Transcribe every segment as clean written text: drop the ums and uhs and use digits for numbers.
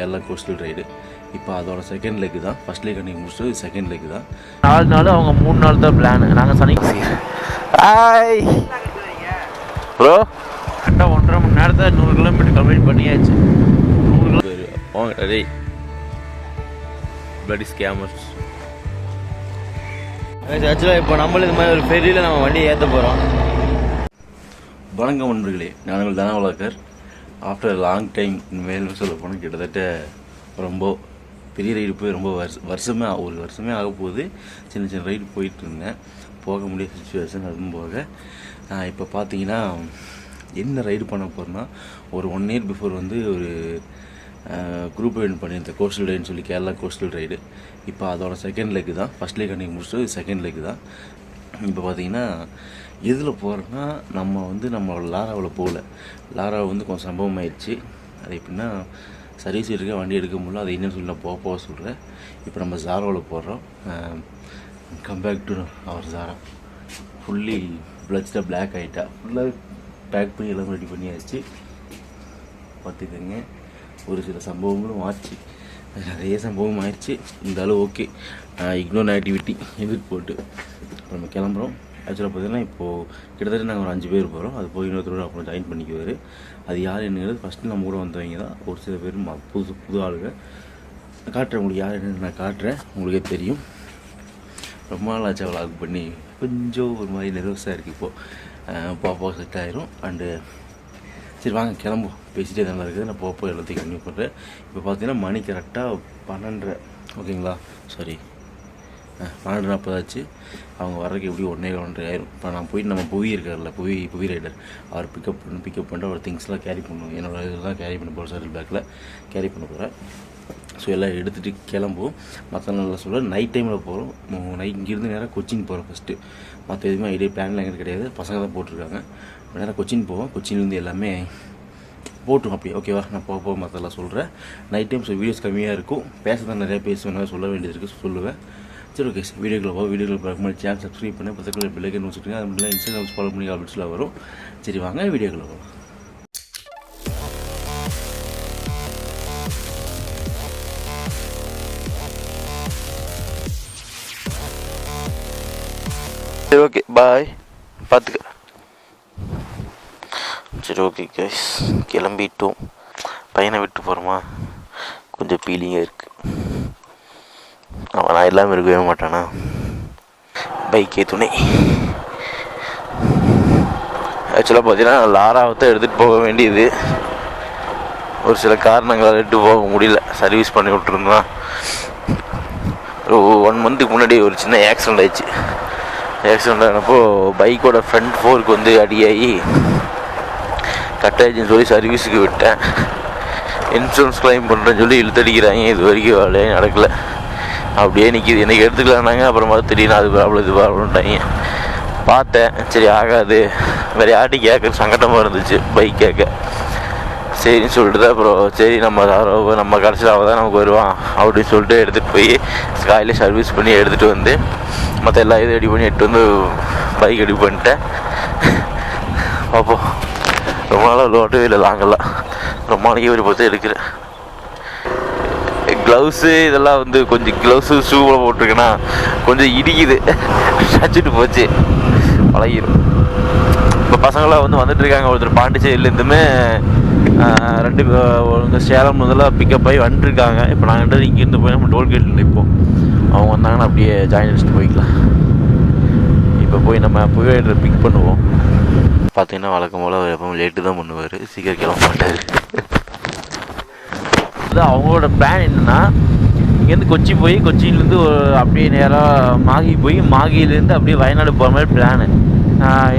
Kerala coastal ride. இப்போ அதோட second leg தான். ஃபர்ஸ்ட் லெக் அன்றைக்கி முடிச்சுட்டு செகண்ட் லெக் தான். 4 நாள் அவங்க 3 நாள் தான் பிளான். நாங்கள் சனிக்கு ஹாய் ப்ரோ கரெக்டாக 1.5 மணி நேரத்தில் 100 கிலோமீட்டர் கம்ப்ளீட் பண்ணியாச்சு. 100 கிலோமீட்டர் டேய் பிளடி ஸ்கேமர்ஸ். ஆக்சுவலாக இப்போ நம்மளும் இது மாதிரி ஒரு ஃபெரியில் நம்ம வண்டியை ஏற்ற போகிறோம். வணக்கம் நண்பர்களே, நாங்கள் தனவளக்கர். ஆஃப்டர் லாங் டைம் மேலும் சொல்ல போனால் கிட்டத்தட்ட ரொம்ப பெரிய ரைடு போய் ரொம்ப ஒரு வருஷமே ஆக போகுது. சின்ன சின்ன ரைடு போயிட்டு இருந்தேன், போக முடியாத சுச்சுவேஷன். அதுவும் போக இப்போ பார்த்தீங்கன்னா என்ன ரைடு பண்ண போகிறேன்னா, ஒரு 1 இயர் பிஃபோர் வந்து ஒரு குரூப் ரைடு பண்ணியிருந்தேன், கோஸ்டல் ரைடுன்னு சொல்லி, கேரளா கோஸ்டல் ரைடு. இப்போ அதோட செகண்ட் லெக் தான். ஃபர்ஸ்ட் லெக் அன்றைக்கி முடிச்சுட்டு செகண்ட் லெக் தான். இப்போ பார்த்தீங்கன்னா எதில் போகிறேன்னா, நம்ம லாராவில் போகல. லாராவை வந்து கொஞ்சம் சம்பவம் ஆயிடுச்சு. அது எப்படின்னா சர்வீஸ் இருக்க வண்டி எடுக்க முடியல. அதை என்னன்னு சொல்லி நான் போக சொல்கிறேன். இப்போ நம்ம ஜாராவில் போடுறோம். Comeback to our jar. Fully பிளட்ஸ்டாக பிளாக் ஆகிட்டா. ஃபுல்லாக பேக் பண்ணி எல்லாம் ரெடி பண்ணியாச்சு. பார்த்துக்கோங்க, ஒரு சில சம்பவங்களும் ஆச்சு, நிறைய சம்பவம் ஆயிடுச்சு. இருந்தாலும் ஓகே, இக்னோர் ஆக்டிவிட்டி எதிர்ப்பு போட்டு நம்ம கிளம்புறோம். ஆக்சுவலாக பார்த்தீங்கன்னா இப்போது கிட்டத்தட்ட நாங்கள் ஒரு 5 பேர் போகிறோம். அது போய் இன்னொருத்தரோட அப்புறம் ஜாயின் பண்ணிக்குவார். அது யார் என்னங்கிறது ஃபஸ்ட்டு நம்ம கூட வந்தவங்க தான். ஒரு சில பேர் புது ஆளுங்க. காட்டுறேன் உங்களுக்கு யார் என்னன்னு நான் காட்டுறேன், உங்களுக்கே தெரியும். ரொம்ப நாள் ஆச்சு விளாக் பண்ணி, கொஞ்சம் ஒரு மாதிரி நெர்வஸாக இருக்குது. இப்போது போக செட் ஆயிரும். அண்டு சரி வாங்க கிளம்பும், பேசிகிட்டே நல்லா இருக்குது. நான் போக எல்லாத்தையும் கன்டினியூ பண்ணுறேன். இப்போ பார்த்தீங்கன்னா மணி கரெக்டாக 12:30 ஓகேங்களா, சாரி 12:40 ஆச்சு. அவங்க வர்றதுக்கு எப்படி 1:30 ஆயிரும். இப்போ நான் போயிட்டு நம்ம புவி இருக்கார்ல, புவி ரைடர், அவர் பிக்கப் பண்ணிட்டு அவர் திங்ஸ்லாம் கேரி பண்ணுவோம். என்னோடய இதெல்லாம் கேரி பண்ண போகிறேன், சார் பேக்கில் கேரி பண்ண போகிறேன். ஸோ எல்லாம் எடுத்துகிட்டு கிளம்புவோம். மற்ற நாளில் சொல்ல நைட் டைமில் போகிறோம். நைட் இங்கேருந்து நேராக கொச்சின் போகிறோம் ஃபஸ்ட்டு. மற்ற எதுவுமே ஐடியா பிளான்லாம் எங்களுக்கு கிடையாது, பசங்க தான் போட்டிருக்காங்க. நேராக கொச்சின் போவோம். கொச்சின்லேருந்து எல்லாமே போட்டும் அப்படி ஓகேவா. நான் போக மற்றெல்லாம் சொல்கிறேன். நைட் டைம் ஸோ வீடியோஸ் கம்மியாக இருக்கும். பேச தான் நிறையா பேசுவேன், சொல்ல வேண்டியது இருக்குது, சொல்லுவேன். சரி ஓகே, வீடியோக்களை பார்க்க மாதிரி சேனல் சப்ஸ்கிரைப் பண்ணி பக்கத்தில் பெல் ஐக்கன் வச்சுக்கோங்க. அது மட்டும் இன்ஸ்டாகிராம் ஃபாலோ பண்ணி அப்டேட்ஸ்லாம் வரும். சரி வாங்க வீடியோக்களை வரும். சரி ஓகே பாய், பார்த்துக்க. சரி ஓகே கைஸ், கிளம்பிட்டோம். பையனை விட்டு போகிறோமா, கொஞ்சம் ஃபீலிங்காக இருக்குது. அவன் நான் எல்லாமே இருக்கவே மாட்டானா, பைக்கே துணை. ஆக்சுவலாக பார்த்தீங்கன்னா லாராவை தான் எடுத்துகிட்டு போக வேண்டியது. ஒரு சில காரணங்களால் எடுத்துகிட்டு போக முடியல. சர்வீஸ் பண்ணி விட்டுருந்தான். ஒரு 1 மந்த்துக்கு முன்னாடி ஒரு சின்ன ஆக்சிடெண்ட் ஆயிடுச்சு. ஆக்சிடெண்ட் ஆனப்போ பைக்கோட ஃப்ரண்ட் ஃபோருக்கு வந்து அடியாகி கட்டாயிடுச்சுன்னு சொல்லி சர்வீஸுக்கு விட்டேன். இன்சூரன்ஸ் கிளைம் பண்ணுறேன்னு சொல்லி இழுத்தடிக்கிறாங்க. இது வரைக்கும் வேலையே நடக்கலை, அப்படியே நிற்கிது. எனக்கு எடுத்துக்கலான்னாங்க, அப்புறமா திடீர்னு அது ப்ராப்ளம் இது ப்ராப்ளம்ட்டாங்க. பார்த்தேன், சரி ஆகாது, வேறு யார்ட்டையும் கேட்க சங்கடமாக இருந்துச்சு பைக் கேட்க. சரின்னு சொல்லிட்டு தான் அப்புறம் சரி நம்ம கடைசியில் அவள் தான் நமக்கு வருவான் அப்படின்னு சொல்லிட்டு எடுத்துகிட்டு போய் காலையில் சர்வீஸ் பண்ணி எடுத்துகிட்டு வந்து மற்ற எல்லா இதுவும் ரெடி பண்ணி எடுத்து வந்து பைக் ரெடி பண்ணிட்டேன். அப்போது ரொம்ப நாளாக லோட்டவே இல்லை, லாங்கெல்லாம் ரொம்ப நாளைக்கு ஒரு பார்த்து எடுக்கிறேன். க்ளவுஸு இதெல்லாம் வந்து கொஞ்சம் க்ளவுஸு ஷூவில் போட்டிருக்கேன்னா கொஞ்சம் இடிக்குது, சச்சிட்டு போச்சு, பழகிடும். இப்போ பசங்களாம் வந்துட்டுருக்காங்க. ஒருத்தர் பாண்டிச்சேரியிலேருந்துமே 2 சேலம் முதல்ல பிக்கப் ஆகி வந்துட்டுருக்காங்க. இப்போ நாங்கள் இங்கேருந்து போய் நம்ம டோல்கேட்டில் நிற்போம். அவங்க வந்தாங்கன்னா அப்படியே ஜாயின் அடிச்சுட்டு போய்க்கலாம். இப்போ போய் நம்ம புகையில பிக் பண்ணுவோம். பார்த்தீங்கன்னா வழக்கம் போல் எப்பவும் லேட்டு தான் பண்ணுவார், சீக்கிரம் கிளம்ப மாட்டார். அவங்களோட பிளான் என்னென்னா, இங்கேருந்து கொச்சி போய் கொச்சியிலேருந்து அப்படியே நேராக மாகி போய் மாகியிலேருந்து அப்படியே வயநாடு போகிற மாதிரி பிளானு.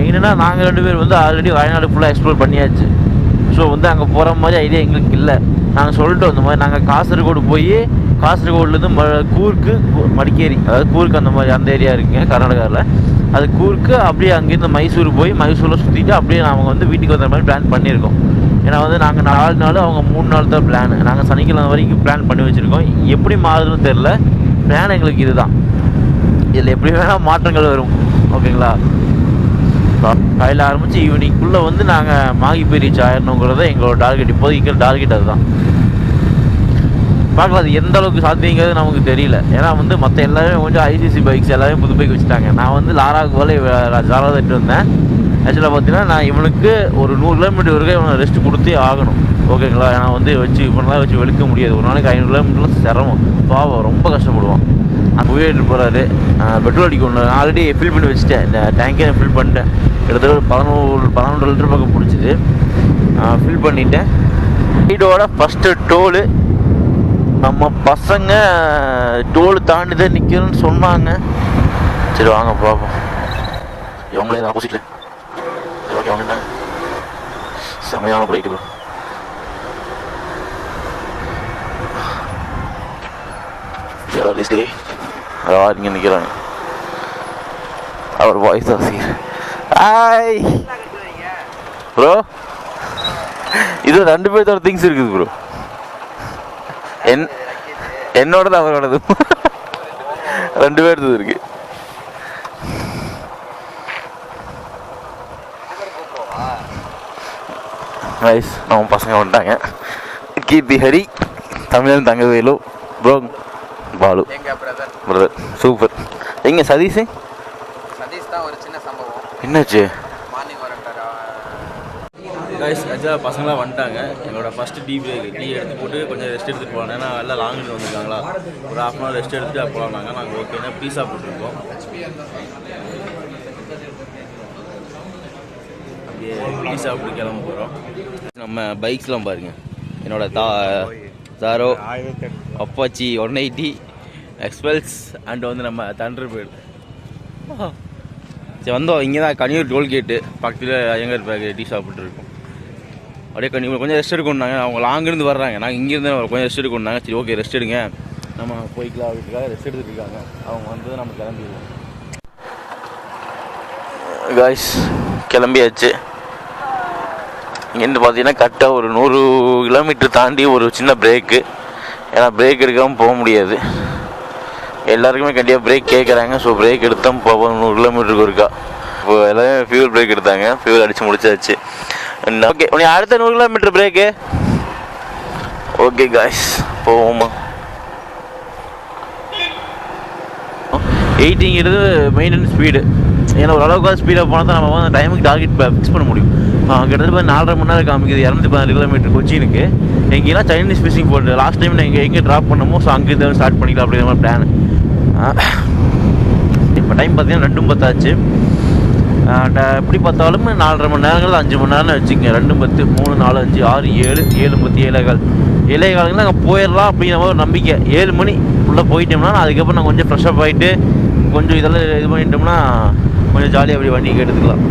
என்னென்னா நாங்கள் 2 பேர் ஆல்ரெடி வயநாடு ஃபுல்லாக எக்ஸ்ப்ளோர் பண்ணியாச்சு. ஸோ அங்கே போகிற மாதிரி ஐடியா எங்களுக்கு இல்லை. நாங்கள் சொல்லிட்டோம் இந்த மாதிரி நாங்கள் காசர்கோடு போய் காசர்கோடுலேருந்து கூர்க்கு மடிக்கேரி, அதாவது கூர்க்கு அந்த மாதிரி அந்த ஏரியா இருக்குங்க கர்நாடகாவில். அது கூர்க்கு அப்படியே அங்கேருந்து மைசூர் போய் மைசூரில் சுற்றிட்டு அப்படியே நாங்கள் வீட்டுக்கு வந்த மாதிரி பிளான் பண்ணியிருக்கோம். ஏன்னா நாங்கள் 4 நாள் அவங்க 3 நாள் தான் பிளான். நாங்கள் சனிக்கிழமை வரைக்கும் பிளான் பண்ணி வச்சுருக்கோம். எப்படி மாறுதுன்னு தெரில, பிளான் எங்களுக்கு இது தான். இதில் எப்படி வேணால் மாற்றங்கள் வரும், ஓகேங்களா. காலையில் ஆரம்பித்து ஈவினிங்குள்ளே நாங்கள் மாகி போய் ரீச் ஆயிடணுங்கிறத எங்களோட டார்கெட். இப்போதைக்கு டார்கெட் அதுதான். பார்க்கலாம் அது எந்த அளவுக்கு சாத்தியங்கிறது நமக்கு தெரியல. ஏன்னா வந்து மற்ற எல்லாருமே கொஞ்சம் ஐசிசி பைக்ஸ் எல்லாமே புது பைக் வச்சுட்டாங்க. நான் வந்து லாராவுக்கு போல ஜாரா தட்டு வந்தேன். ஆக்சுவலாக பார்த்தீங்கன்னா நான் இவனுக்கு ஒரு 100 கிலோமீட்டர் வரைக்கும் இவனை ரெஸ்ட் கொடுத்தே ஆகணும். ஓகேங்களா? நான் வந்து வச்சு இவனெலாம் வச்சு வெளுக்க முடியாது. ஒரு நாளைக்கு 500 கிலோமீட்டர்லாம் சிரமம். பாவம் ரொம்ப கஷ்டப்படுவான். அப்போவே எடுத்து போகிறாரு. பெட்ரோல் அடிக்கணும். ஆல்ரெடி ஃபில் பண்ணி வச்சுட்டேன். இந்த டேங்கே ஃபில் பண்ணிட்டேன். கிட்டத்தட்ட ஒரு 11 லிட்டர் பக்கம் பிடிச்சிது. ஃபில் பண்ணிட்டேன். ரைடோட ஃபஸ்ட்டு டோலு. நம்ம பசங்க டோலு தாண்டி தான் நிற்கிறேன்னு சொன்னாங்க. சரி வாங்க பார்ப்போம். இவங்களே ஆப்போசிட்டில் ஓகே வாங்க. செமையான போயிட்டு இங்கே நிற்கிறாங்க. அவர் வாய்ஸ் தான் சீர். Hi bro. இது 2 பேர்த்தோட திங்ஸ் இருக்குது ப்ரோ. என்னோடது அவரோடது 2 பேர்த்தது இருக்கு. நைஸ். நம்ம பசங்க வந்துட்டாங்க. Keerthi, Hari, Tamizhan, Thangavelu, bro, Balu brother. Super. எங்க சதீஷ் தான் ஒரு சின்ன சம்பவம். என்னாச்சு? மார்னிங் வரட்டாரா கைஸ் ஆக்சுவலாக பசங்களாம் வந்துட்டாங்க. எங்களோட ஃபஸ்ட்டு டீ எடுத்து போட்டு கொஞ்சம் ரெஸ்ட் எடுத்துகிட்டு போகலாம். ஏன்னா எல்லாம் லாங்கில் வந்துருக்காங்களா, ஒரு ½ ரெஸ்ட் எடுத்துகிட்டு போகலாம். நாங்கள் ஓகேன்னா பீஸா போட்டிருக்கோம். அப்படியே பீஸா சாப்பிட்டு கிளம்ப போகிறோம். நம்ம பைக்ஸ்லாம் பாருங்கள். என்னோட தாரோ, அப்பாச்சி 180, எக்ஸ்பல்ஸ் அண்ட் வந்து நம்ம தண்டர்பேர்ட். சரி வந்தோம். இங்கே தான் கனியூர் டோல்கேட்டு பக்கத்தில் ஐயங்கர் பேக் டீ சாப்பிட்டுருக்கோம். அப்படியே கொஞ்சம் ரெஸ்ட் எடுக்கணுன்னாங்க. அவங்க லாங்கிருந்து வர்றாங்க. நாங்கள் இங்கேருந்து கொஞ்சம் ரெஸ்ட் எடுக்கணுன்னாங்க. சரி ஓகே ரெஸ்ட் எடுங்க, நம்ம போய்க்கலாம் அப்படின்றதுக்காக ரெஸ்ட் எடுத்துகிட்டு இருக்காங்க. அவங்க வந்து நம்ம கிளம்பிடுவோம். காய்ஸ் கிளம்பியாச்சு. இங்கேருந்து பார்த்தீங்கன்னா கரெக்டாக ஒரு 100 கிலோமீட்டர் தாண்டி ஒரு சின்ன பிரேக்கு. ஏன்னா பிரேக் எடுக்காமல் போக முடியாது. எல்லாருக்குமே கண்டிப்பாக பிரேக் கேட்குறாங்க. ஸோ பிரேக் எடுத்தால் போவோம். 100 கிலோமீட்டருக்கு இருக்கா. இப்போ எல்லாமே ஃபியூல் பிரேக் எடுத்தாங்க. ஃபியூல் அடித்து முடிச்சாச்சு. ஓகே உனக்கு அடுத்த 100 கிலோமீட்டர் பிரேக்கு. ஓகே காய்ஸ் போவோமா. 80ங்கிறது மெயின்டெனன்ஸ் ஸ்பீடு. ஏன்னா ஓரளவுக்கு ஸ்பீடாக போனால் தான் நம்ம வந்து டைமுக்கு டார்கெட் ஃபிக்ஸ் பண்ண முடியும். கிட்டத்தட்ட 4.5 மணி நேரம் காமிக்குது. 214 கிலோமீட்டர் கொச்சினுக்கு. எங்கேலாம் சைனீஸ் ஃபிஷிங் போட்டு லாஸ்ட் டைம் நான் எங்கே ட்ராப் பண்ணமோ ஸோ அங்கேருந்து ஸ்டார்ட் பண்ணிக்கலாம் அப்படிங்கிற மாதிரி பிளான். இப்போ டைம் பார்த்தீங்கன்னா 2:10 ஆச்சு. எப்படி பார்த்தாலும் 4.5 மணி நேரங்கள் 5 மணி நேரம்னு வச்சுக்கோங்க. 2:10, 3, 4, 5, 6, 7, 7:10, 7 காலங்கள் நாங்கள் போயிடலாம் அப்படிங்கிற மாதிரி ஒரு நம்பிக்கை. 7 மணி உள்ளே போயிட்டோம்னா அதுக்கப்புறம் நான் கொஞ்சம் ஃப்ரெஷ்ஷப் ஆகிட்டு கொஞ்சம் இதெல்லாம் இது பண்ணிட்டோம்னா கொஞ்சம் ஜாலியாக அப்படி வண்டி எடுத்துக்கலாம்.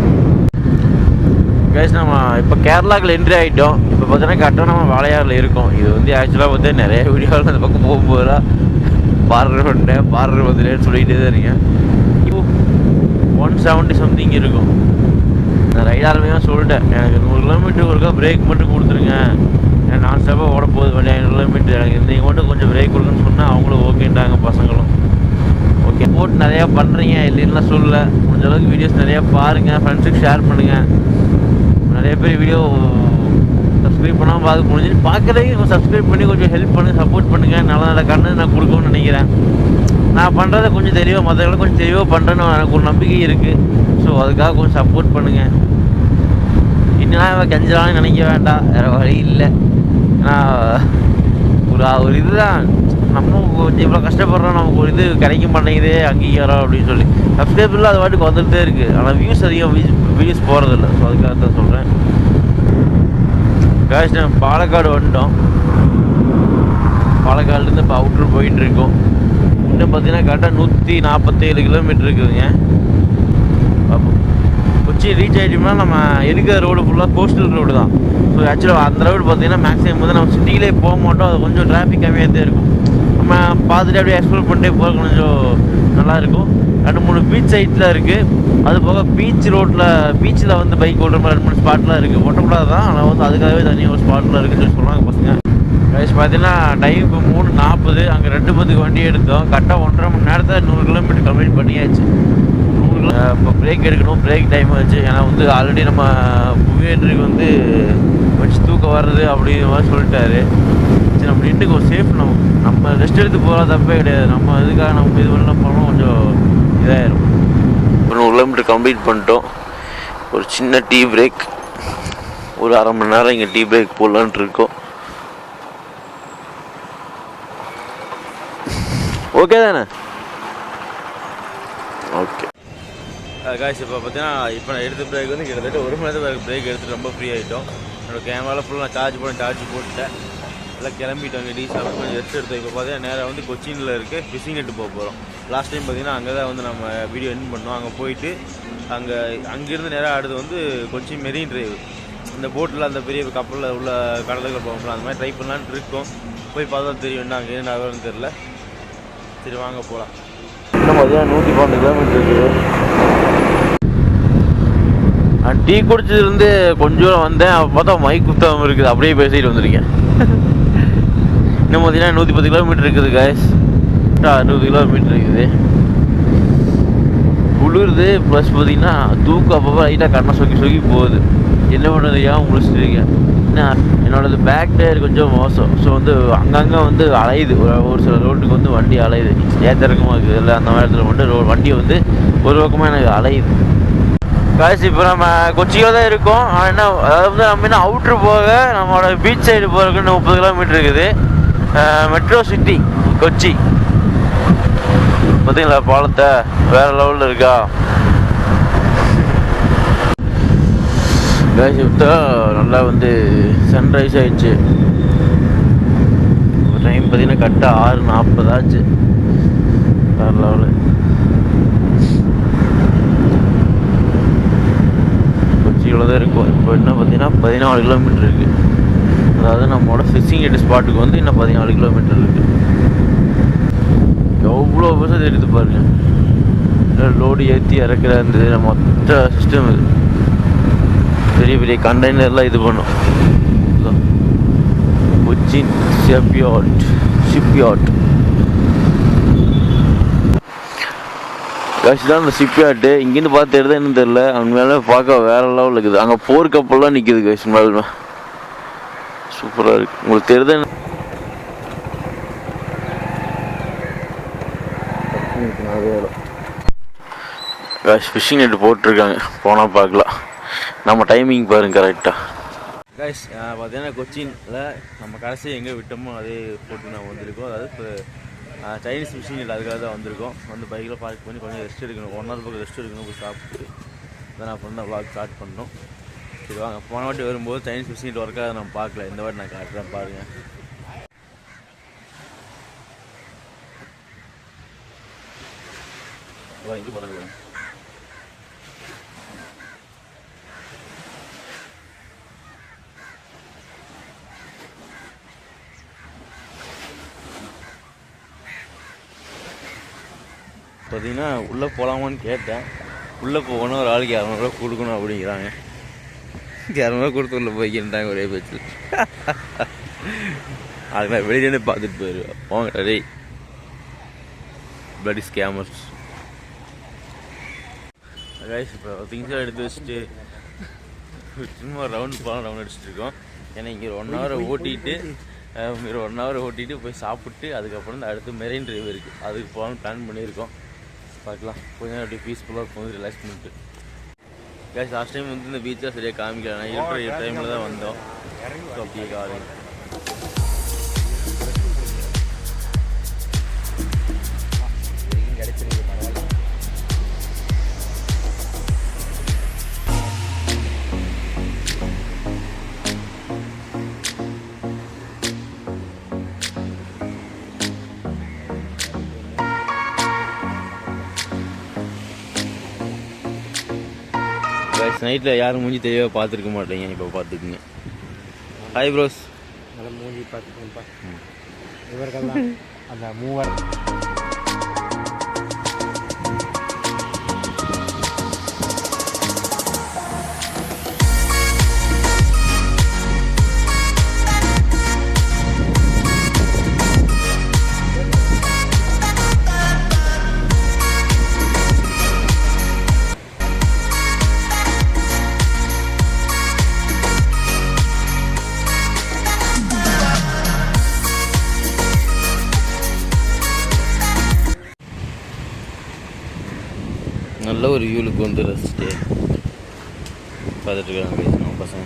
கைஸ் நம்ம இப்போ கேரளாவில் என்ட்ரி ஆகிட்டோம். இப்போ பார்த்தீங்கன்னா கரெக்டாக நம்ம வாளையாரில் இருக்கோம். இது வந்து ஆக்சுவலாக வந்து நிறைய வீடியோவில் அந்த பக்கம் போகும்போதா பார்டர் வந்துட்டேன்னு சொல்லிகிட்டே தான் இருக்கேன். இப்போ 170 சம்திங் இருக்கும். நான் ரைடாலுமே சொல்லிட்டேன், எனக்கு 100 கிலோமீட்டர் ஒருக்கா பிரேக் மட்டும் கொடுத்துருங்க. ஏன்னா நான் ஸ்டாப்பாக ஓட போகுது வண்டி 500 கிலோமீட்டர். எனக்கு நீங்கள் மட்டும் கொஞ்சம் பிரேக் கொடுக்குன்னு சொன்னால் அவங்களும் ஓகேன்ட்டாங்க பசங்களும். ஓகே போட்டு நிறையா பண்ணுறீங்க இல்லைன்னா சொல்லலை. முடிஞ்ச அளவுக்கு வீடியோஸ் நிறையா பாருங்கள், ஃப்ரெண்ட்ஸுக்கு ஷேர் பண்ணுங்கள். நிறைய பேர் வீடியோ சப்ஸ்கிரைப் பண்ணாமல் பார்க்க முடிஞ்சு பார்க்குறதுக்கு சப்ஸ்கிரைப் பண்ணி கொஞ்சம் ஹெல்ப் பண்ணி சப்போர்ட் பண்ணுங்கள். நல்ல கண்ணு நான் கொடுக்கணும்னு நினைக்கிறேன். நான் பண்ணுறதை கொஞ்சம் தெளிவாக மற்றவங்களை கொஞ்சம் தெளிவாக பண்ணுறேன்னு எனக்கு ஒரு நம்பிக்கை இருக்குது. ஸோ அதுக்காக கொஞ்சம் சப்போர்ட் பண்ணுங்கள். இன்னும் கெஞ்சலான்னு நினைக்க வேண்டாம், வேறு வழி இல்லை. ஏன்னா ஒரு இதுதான் நம்ம கொஞ்சம் இவ்வளோ கஷ்டப்படுறோம், நமக்கு ஒரு இது கிடைக்க மாட்டேங்குது அங்கீகாரம் அப்படின்னு சொல்லி. சப்ஸ்கிரைபர்லாம் அது வாட்டுக்கு வந்துகிட்டே இருக்குது. ஆனால் வியூஸ் அதிகம் வீடியோஸ் போகிறதில்ல. ஸோ அதுக்காக தான் சொல்கிறேன். காய்ஸ் நம்ம பாலக்காடு வந்துட்டோம். பாலக்காடுலேருந்து இப்போ அவுட்ரு போயிட்டுருக்கோம். இன்னும் பார்த்தீங்கன்னா கரெக்டாக 147 கிலோமீட்டர் இருக்குதுங்க. பார்ப்போம். கொச்சி ரீச் ஆகிட்டோம்னா நம்ம இருக்கிற ரோடு ஃபுல்லாக கோஸ்டல் ரோடு தான். ஸோ ஆக்சுவலாக அந்த ரோடு பார்த்தீங்கன்னா மேக்ஸிமம் வந்து நம்ம சிட்டியிலே போக மாட்டோம். அது கொஞ்சம் டிராஃபிக் கம்மியாக தான் இருக்கும். நம்ம பார்த்துட்டு அப்படியே எக்ஸ்ப்ளோர் பண்ணிட்டே போக கொஞ்சம் நல்லாயிருக்கும். 2-3 பீச் சைட்டில் இருக்குது. அது போக பீச்சில் வந்து பைக் ஓட்டுற மாதிரி 2-3 ஸ்பாட்லாம் இருக்குது. ஓட்டக்கூடாது தான், ஆனால் வந்து அதுக்காகவே தனியாக ஒரு ஸ்பாட்லாம் இருக்குதுன்னு சொல்லி சொல்லுவாங்க பசங்க. கைஸ் பார்த்தீங்கன்னா டைம் இப்போ 3:40. அங்கே 2:10 வண்டி எடுத்தோம். கரெக்டாக 1.5 மணி நேரத்தில் 100 கிலோமீட்டர் கம்ப்ளீட் பண்ணியாச்சு. 100 இப்போ பிரேக் எடுக்கணும். பிரேக் டைம் ஆச்சு. ஏன்னா வந்து ஆல்ரெடி நம்ம புவியேற்றுக்கு வந்து வச்சு தூக்கம் வர்றது அப்படிங்கிற மாதிரி சொல்லிட்டாரு. சரி நம்ம நின்றுக்கு ஒரு சேஃப், நம்ம ரெஸ்ட் எடுத்து போகிற தப்பே கிடையாது. நம்ம இதுக்காக நம்ம இது பண்ணலாம் போனோம் கொஞ்சம் இதாகிடும். ஒரு 1 கிலோமீட்டர் கம்ப்ளீட் பண்ணிட்டோம். ஒரு சின்ன டீ பிரேக், ஒரு அரை மணி நேரம் இங்கே டீ பிரேக் போடலான்ட்டு இருக்கோம். ஓகே தானே? ஓகே காய்ச்சி. இப்போ பார்த்தீங்கன்னா இப்போ நான் எடுத்த பிரேக் வந்து கிட்டத்தட்ட 1 மணி நேரத்துக்கு பிரேக் எடுத்துகிட்டு ரொம்ப ஃப்ரீ ஆகிட்டோம். என்னோடய கேமராவில் ஃபுல்லாக நான் சார்ஜ் போட்டுட்டேன். எல்லாம் கிளம்பிட்டோம். டீ சாப்பிட்டு கொஞ்சம் ரெஸ்ட் எடுத்தோம். இப்போ பார்த்தீங்கன்னா நேராக வந்து கொச்சினில் இருக்குது ஃபிஷிங் நெட்டு போக போகிறோம். லாஸ்ட் டைம் பார்த்தீங்கன்னா அங்கே தான் வந்து நம்ம வீடியோ எண்ட் பண்ணோம். அங்கே போயிட்டு அங்கேருந்து நேராக அடுத்து வந்து கொச்சின் மெரின் டிரைவ், இந்த போட்டில் அந்த பெரிய கப்பலில் உள்ள கடலுக்குள்ள போகலாம். அந்த மாதிரி ட்ரை பண்ணலான்ட்டு இருக்கோம். போய் பார்த்தா தெரியும் என்ன அங்கே என்ன ஆகுதுன்னு தெரில. சரி வாங்க போகலாம். இன்னும் பார்த்தீங்கன்னா 112 கிலோமீட்டர் இருக்குது. நான் டீ குடிச்சதுலேருந்து கொஞ்சம் வந்தேன். அப்போ பார்த்தா மைக் குத்தாமல் இருக்குது. அப்படியே பேசிட்டு வந்திருக்கேன். இன்னும் பார்த்தீங்கன்னா 110 கிலோமீட்டர் இருக்குது காய்ஸ். 60 கிலோமீட்டர் இருக்குது. குளிருது. ப்ளஸ் பார்த்தீங்கன்னா தூக்கம் அப்பப்போ லைட்டாக கண்ணை சொக்கி போகுது. என்ன பண்ணுறது ஏன் முடிச்சுட்டு இருக்கேன். என்னோடது பேக் டயர் கொஞ்சம் மோசம். ஸோ வந்து அங்கங்கே வந்து அலையுது. ஒரு சில ரோட்டுக்கு வந்து வண்டி அலையுது. ஏத்திறக்கமாக இருக்குது இல்லை அந்த மாதிரி இடத்துல மட்டும் வண்டி வந்து ஒரு பக்கமாக எனக்கு அலையுது காய்ச்சி. இப்போ நம்ம கொச்சியில் தான் இருக்கோம். என்ன அதாவது நம்ம என்ன அவுட்ரு போக நம்மளோட பீச் சைடு போகிறதுக்கு 30 கிலோமீட்டர் இருக்குது. மெட்ரோ சிட்டி கொச்சி பார்த்தீங்களா? பாலத்தை வேறு லெவலில் இருக்கா காய்ச்சி. விட்டா நல்லா வந்து சன்ரைஸ் ஆயிடுச்சு. டைம் பார்த்தீங்கன்னா கரெக்டாக 6:40 ஆச்சு. வேறு லெவலு. கொச்சியில் தான் இருக்கும். இப்போ இன்னும் பார்த்தீங்கன்னா 14 கிலோமீட்டர் இருக்குது. அதாவது நம்மளோட ஃபிஷிங் நெட் ஸ்பாட்டுக்கு வந்து இன்னும் 14 கிலோமீட்டர் இருக்குது. எவ்வளோ பஸ் எடுத்து பாருங்க. லோடு ஏற்றி இறக்குற அந்த மொத்த சிஸ்டம் இது. பெரிய பெரிய கண்டெய்னர்லாம் இது பண்ணும். கொச்சின் ஷிப்யார்ட் காட்சி தான் அந்த ஷிப்யார்ட்டு. இங்கேருந்து பார்த்து எடுத்தா என்னன்னு தெரில. அவங்க மேலே பார்க்க வேற லெவலில் இருக்குது. அங்கே போர் கப்பல்லாம் நிற்கிது காட்சி மேலே. சூப்பராக இருக்குது. உங்களுக்கு தெரியுது காய்ஸ். ஃபிஷிங் நெட்டு போட்டிருக்காங்க. போனால் பார்க்கலாம். நம்ம டைமிங் பாருங்க கரெக்டாக காய்ஸ். பார்த்தீங்கன்னா கொச்சினில் நம்ம கடைசி எங்கே விட்டோமோ அதே போட்டு நான் வந்திருக்கோம். அதாவது இப்போ சைனீஸ் ஃபிஷிங் நெட் அதுக்காக தான் வந்திருக்கோம். வந்து பைக்கில் பார்க் பண்ணி கொஞ்சம் ரெஸ்ட் எடுக்கணும். 1 hour பக்கம் ரெஸ்ட் எடுக்கணும். போய் சாப்பிட்டு அதை நான் பண்ண விளாக் ஸ்டார்ட் பண்ணோம். சரி வாங்க. போன வாட்டி வரும்போது சைனீஸ் ஃபிஷிங் நெட் ஒர்க்காக நான் பார்க்கல. இந்த வாட்டி நான் காட்டுறேன் பாருங்கள். இங்கே பாருங்க. பார்த்தீங்கன்னா உள்ளே போகலாமான்னு கேட்டேன். உள்ளே போகணும் ஒரு ஆளுக்கு 200 ரூபா கொடுக்கணும் அப்படிங்கிறாங்க. 200 ரூபா கொடுத்து உள்ளே போய்க்கின்றாங்க ஒரே பேச்சு. அதுக்கு நான் வெளியிலேருந்து பார்த்துட்டு போயிடுவேன். போங்க டேய் பிளடி ஸ்கேமர்ஸ். கைஸ் இப்போ திங்ஸெல்லாம் எடுத்து வச்சுட்டு சும்மா ரவுண்ட் அடிச்சுட்டு இருக்கோம். ஏன்னா இங்கே 1 hour ஓட்டிட்டு 1 hour ஓட்டிட்டு போய் சாப்பிட்டு அதுக்கப்புறம் அடுத்து மெரைன் டிரைவ் இருக்குது. அதுக்கு போகலான்னு பிளான் பண்ணியிருக்கோம். பார்க்கலாம். கொஞ்சம் அப்படியே பீஸ்ஃபுல்லாக இருக்கும். வந்து ரிலாக்ஸ் பண்ணிட்டு கேஸ். லாஸ்ட் டைம் வந்து இந்த பீச்செலாம் சரியாக காமிக்கல. நான் இருக்கிற டைமில் தான் வந்தோம். ஸோ அப்படியே காலையில் கிடைச்சிருக்கு. பரவாயில்ல. நைட்டில் யாரும் மூஞ்சி தெளிவாக பார்த்துருக்க மாட்டேங்க. இப்போ பார்த்துக்குங்க. Hi bros. நல்லா மூஞ்சி பார்த்துக்கோப்பா. இவர்கள்லாம் அந்த 3 நல்ல ஒரு வியூலுக்கு வந்து ரசிச்சுட்டு பார்த்துட்டு இருக்காங்க நம்ம பசங்க.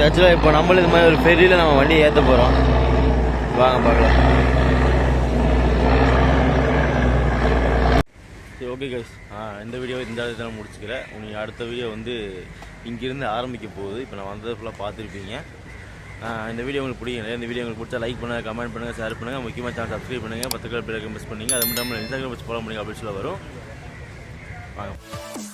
ஆக்சுவலாக இப்போ நம்மளும் இது மாதிரி ஒரு ஃபெரியில் நம்ம வண்டியை ஏற்ற போகிறோம். வாங்க பார்க்கலாம். சரி, ஓகே கைஸ், இந்த வீடியோ இந்த இடத்துல முடிச்சுக்கிறேன். உங்களுக்கு அடுத்த வீடியோ வந்து இங்கேருந்து ஆரம்பிக்க போகுது. இப்போ நான் வந்தது ஃபுல்லாக பார்த்துருப்பீங்க. இந்த வீடியோ உங்களுக்கு பிடிக்கும். இந்த வீடியோ உங்களுக்கு பிடிச்சா லைக் பண்ணுங்கள், கமெண்ட் பண்ணுங்கள், ஷேர் பண்ணுங்கள். முக்கியமாக சேனல் சப்ஸ்கிரைப் பண்ணுங்கள். 10 பேருக்கு மிஸ் பண்ணிங்க. அது மட்டும் இல்லாமல் இன்ஸ்டாகிராம் வச்சு ஃபாலோ பண்ணுங்கள். அப்படின்னு சொல்ல வரும். வாங்க.